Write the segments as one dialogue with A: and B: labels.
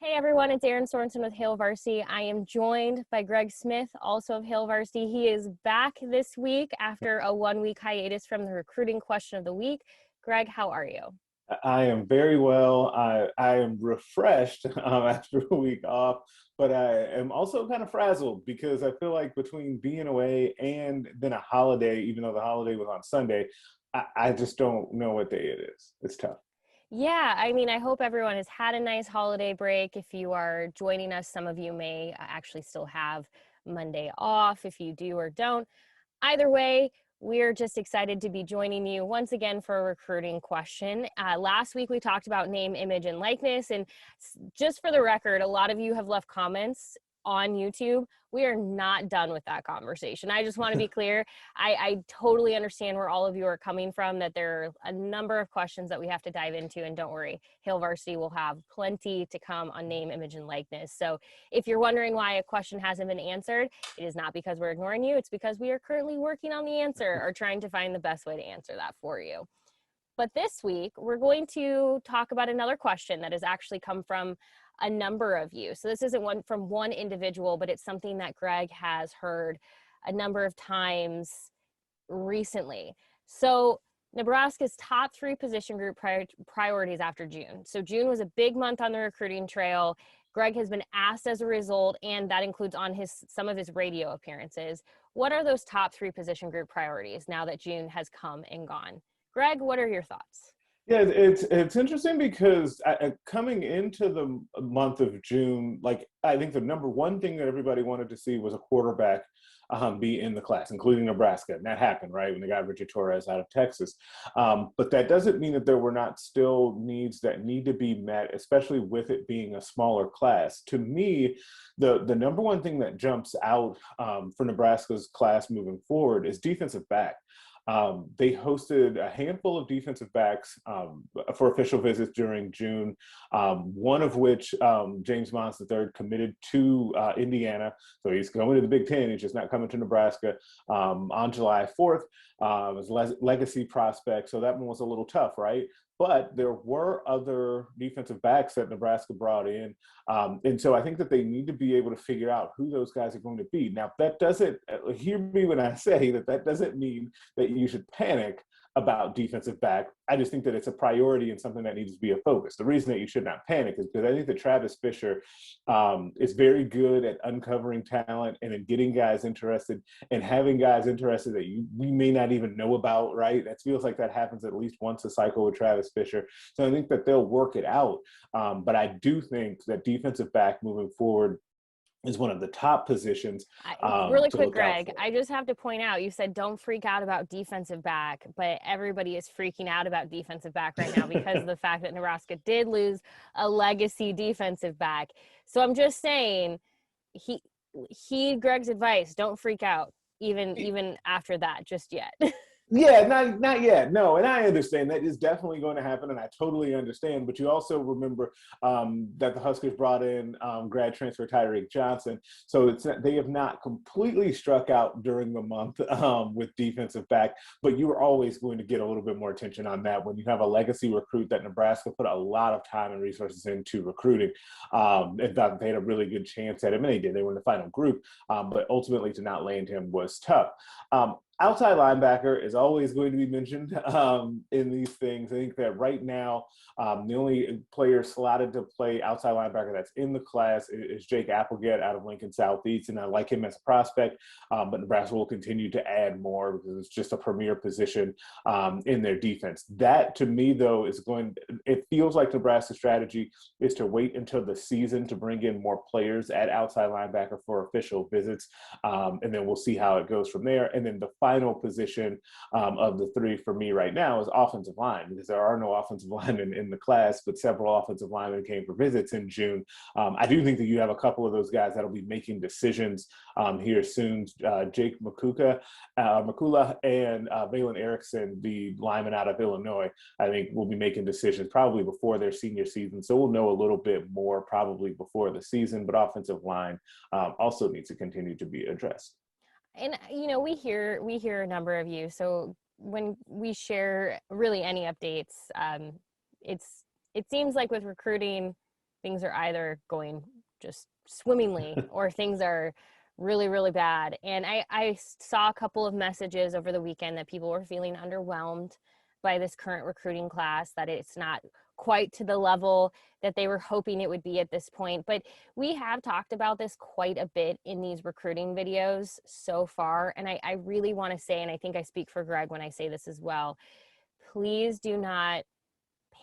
A: Hey everyone, it's Erin Sorensen with Hail Varsity. I am joined by Greg Smith, also of Hail Varsity. He is back this week after a 1-week hiatus from the recruiting question of the week. Greg, how are you?
B: I am very well. I am refreshed after a week off, but I am also kind of frazzled because I feel like between being away and then a holiday, even though the holiday was on Sunday, I just don't know what day it is. It's tough.
A: Yeah, I hope everyone has had a nice holiday break. If you are joining us, some of you may actually still have Monday off if you do or don't. Either way, we're just excited to be joining you once again for a recruiting question. Last week, we talked about name, image, and likeness. And just for the record, a lot of you have left comments on YouTube. We are not done with that conversation. I just want to be clear. I totally understand where all of you are coming from, that there are a number of questions that we have to dive into. And don't worry, Hail Varsity will have plenty to come on name, image, and likeness. So if you're wondering why a question hasn't been answered, it is not because we're ignoring you. It's because we are currently working on the answer or trying to find the best way to answer that for you. But this week, we're going to talk about another question that has actually come from a number of you. So this isn't one from one individual, but it's something that Greg has heard a number of times recently. So Nebraska's top 3 position group priorities after June. So June was a big month on the recruiting trail. Greg has been asked as a result, and that includes on some of his radio appearances. What are those top 3 position group priorities now that June has come and gone? Greg, what are your thoughts?
B: Yeah, it's interesting because coming into the month of June, like I think the number one thing that everybody wanted to see was a quarterback be in the class, including Nebraska. And that happened, right, when they got Richard Torres out of Texas. But that doesn't mean that there were not still needs that need to be met, especially with it being a smaller class. To me, the number one thing that jumps out for Nebraska's class moving forward is defensive back. They hosted a handful of defensive backs for official visits during June, one of which, James Mons III, committed to Indiana. So he's going to the Big Ten. He's just not coming to Nebraska on July 4th. It was legacy prospect. So that one was a little tough, right? But there were other defensive backs that Nebraska brought in. And so I think that they need to be able to figure out who those guys are going to be. Now, that doesn't, hear me when I say that that doesn't mean that you should panic about defensive back. I just think that it's a priority and something that needs to be a focus. The reason that you should not panic is because I think that Travis Fisher is very good at uncovering talent and in getting guys interested and having guys interested that we may not even know about, right? That feels like that happens at least once a cycle with Travis Fisher. So I think that they'll work it out. But I do think that defensive back moving forward is one of the top positions
A: Really
B: to
A: quick,
B: look out
A: Greg,
B: for.
A: I just have to point out, you said don't freak out about defensive back, but everybody is freaking out about defensive back right now because of the fact that Nebraska did lose a legacy defensive back. So I'm just saying, heed Greg's advice. Don't freak out, even after that, just yet.
B: Yeah, not yet. No, and I understand that is definitely going to happen, and I totally understand. But you also remember that the Huskers brought in grad transfer Tyreek Johnson, so they have not completely struck out during the month with defensive back. But you are always going to get a little bit more attention on that when you have a legacy recruit that Nebraska put a lot of time and resources into recruiting, and thought they had a really good chance at him, and they did. They were in the final group, but ultimately to not land him was tough. Outside linebacker is always going to be mentioned in these things. I think that right now, the only player slotted to play outside linebacker that's in the class is Jake Applegate out of Lincoln Southeast, and I like him as a prospect, but Nebraska will continue to add more because it's just a premier position in their defense. That, to me, though, it feels like Nebraska's strategy is to wait until the season to bring in more players at outside linebacker for official visits, and then we'll see how it goes from there. And then the final position of the 3 for me right now is offensive line, because there are no offensive linemen in the class, but several offensive linemen came for visits in June. I do think that you have a couple of those guys that'll be making decisions here soon. Jake Makula and Valen Erickson, the lineman out of Illinois, I think will be making decisions probably before their senior season. So we'll know a little bit more probably before the season, but offensive line also needs to continue to be addressed.
A: And we hear a number of you. So when we share really any updates, it seems like with recruiting, things are either going just swimmingly or things are really, really bad. And I saw a couple of messages over the weekend that people were feeling underwhelmed by this current recruiting class, that it's not quite to the level that they were hoping it would be at this point. But we have talked about this quite a bit in these recruiting videos so far. And I really want to say, and I think I speak for Greg when I say this as well, please do not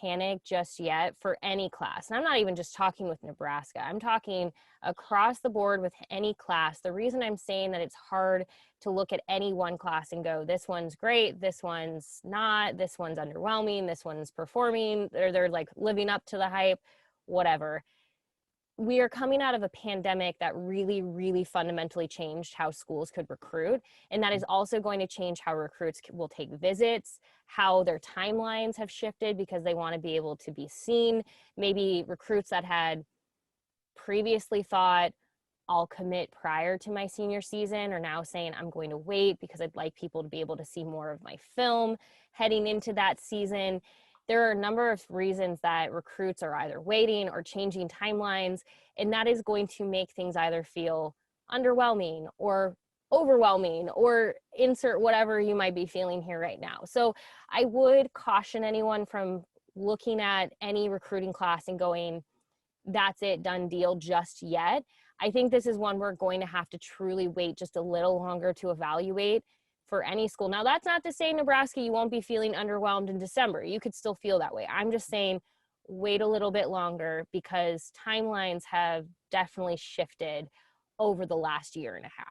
A: panic just yet for any class. And I'm not even just talking with Nebraska. I'm talking across the board with any class. The reason I'm saying that it's hard to look at any one class and go, this one's great, this one's not, this one's underwhelming, this one's performing, they're like living up to the hype, whatever. We are coming out of a pandemic that really, really fundamentally changed how schools could recruit. And that is also going to change how recruits will take visits, how their timelines have shifted because they want to be able to be seen. Maybe recruits that had previously thought, I'll commit prior to my senior season are now saying I'm going to wait because I'd like people to be able to see more of my film heading into that season. There are a number of reasons that recruits are either waiting or changing timelines, and that is going to make things either feel underwhelming or overwhelming or insert whatever you might be feeling here right now. So I would caution anyone from looking at any recruiting class and going, that's it, done deal just yet. I think this is one we're going to have to truly wait just a little longer to evaluate for any school. Now, that's not to say, Nebraska, you won't be feeling underwhelmed in December. You could still feel that way. I'm just saying wait a little bit longer because timelines have definitely shifted over the last year and a half.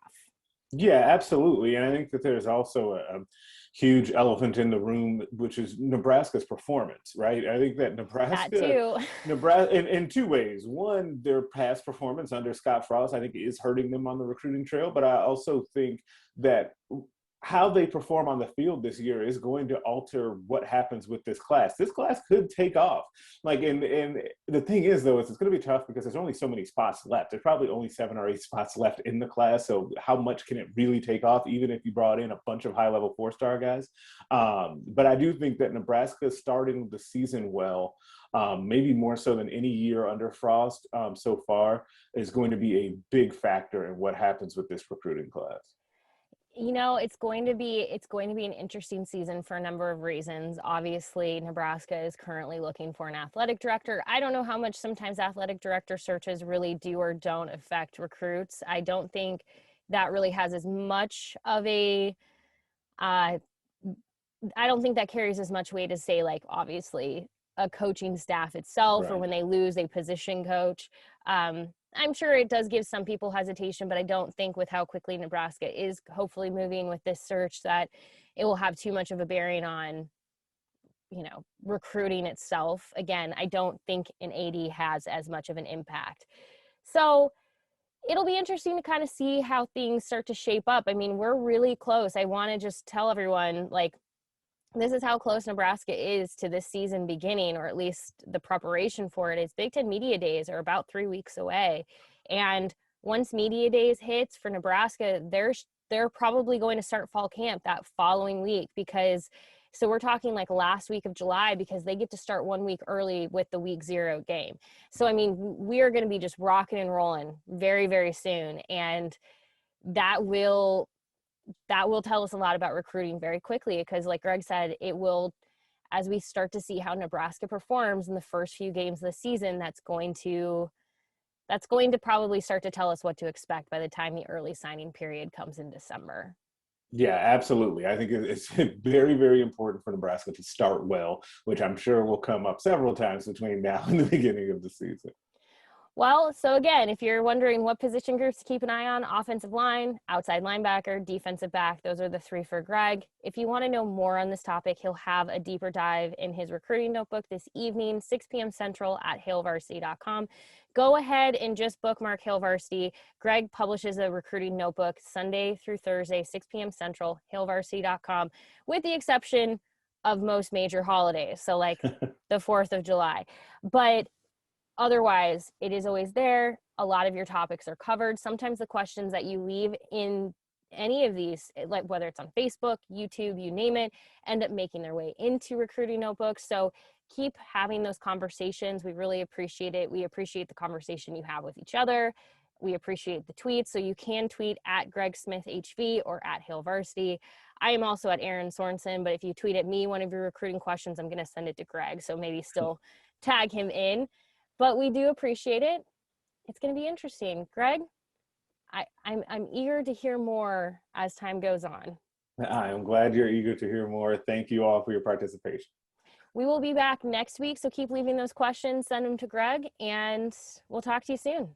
B: Yeah, absolutely. And I think that there's also a huge elephant in the room, which is Nebraska's performance, right? I think that
A: That too.
B: Nebraska, in two ways. One, their past performance under Scott Frost, I think, is hurting them on the recruiting trail. But I also think that how they perform on the field this year is going to alter what happens with this class. This class could take off. And the thing is, though, is it's going to be tough because there's only so many spots left. There's probably only 7 or 8 spots left in the class. So how much can it really take off, even if you brought in a bunch of high-level 4-star guys? But I do think that Nebraska starting the season well, maybe more so than any year under Frost so far, is going to be a big factor in what happens with this recruiting class.
A: You know, it's going to be an interesting season for a number of reasons. Obviously, Nebraska is currently looking for an athletic director. I don't know how much sometimes athletic director searches really do or don't affect recruits. I don't think that really has as much of a I don't think that carries as much weight as, say, like, obviously a coaching staff itself, or
B: Right.
A: when they lose a position coach. I'm sure it does give some people hesitation, but I don't think with how quickly Nebraska is hopefully moving with this search that it will have too much of a bearing on, recruiting itself. Again, I don't think an AD has as much of an impact. So it'll be interesting to kind of see how things start to shape up. I mean, we're really close. I want to just tell everyone, like, this is how close Nebraska is to this season beginning, or at least the preparation for it. Is Big Ten Media Days are about 3 weeks away. And once Media Days hits for Nebraska, they're probably going to start fall camp that following week, because so we're talking like last week of July, because they get to start 1 week early with the week 0 game. So, I mean, we are going to be just rocking and rolling very, very soon. And that will tell us a lot about recruiting very quickly, because like Greg said, it will, as we start to see how Nebraska performs in the first few games of the season, that's going to probably start to tell us what to expect by the time the early signing period comes in December.
B: Yeah, absolutely. I think it's very, very important for Nebraska to start well, which I'm sure will come up several times between now and the beginning of the season.
A: Well, so again, if you're wondering what position groups to keep an eye on, offensive line, outside linebacker, defensive back, those are the 3 for Greg. If you want to know more on this topic, he'll have a deeper dive in his recruiting notebook this evening, 6 p.m. Central at hailvarsity.com. Go ahead and just bookmark Hail Varsity. Greg publishes a recruiting notebook Sunday through Thursday, 6 p.m. Central, hailvarsity.com, with the exception of most major holidays, so like the 4th of July. But otherwise, it is always there. A lot of your topics are covered. Sometimes the questions that you leave in any of these, like whether it's on Facebook, YouTube, you name it, end up making their way into recruiting notebooks. So keep having those conversations. We really appreciate it. We appreciate the conversation you have with each other. We appreciate the tweets. So you can tweet at Greg Smith HV or at Hail Varsity. I am also at Erin Sorensen, but if you tweet at me one of your recruiting questions, I'm going to send it to Greg. So maybe still tag him in. But we do appreciate it. It's going to be interesting. Greg, I'm eager to hear more as time goes on.
B: I am glad you're eager to hear more. Thank you all for your participation.
A: We will be back next week, so keep leaving those questions, send them to Greg, and we'll talk to you soon.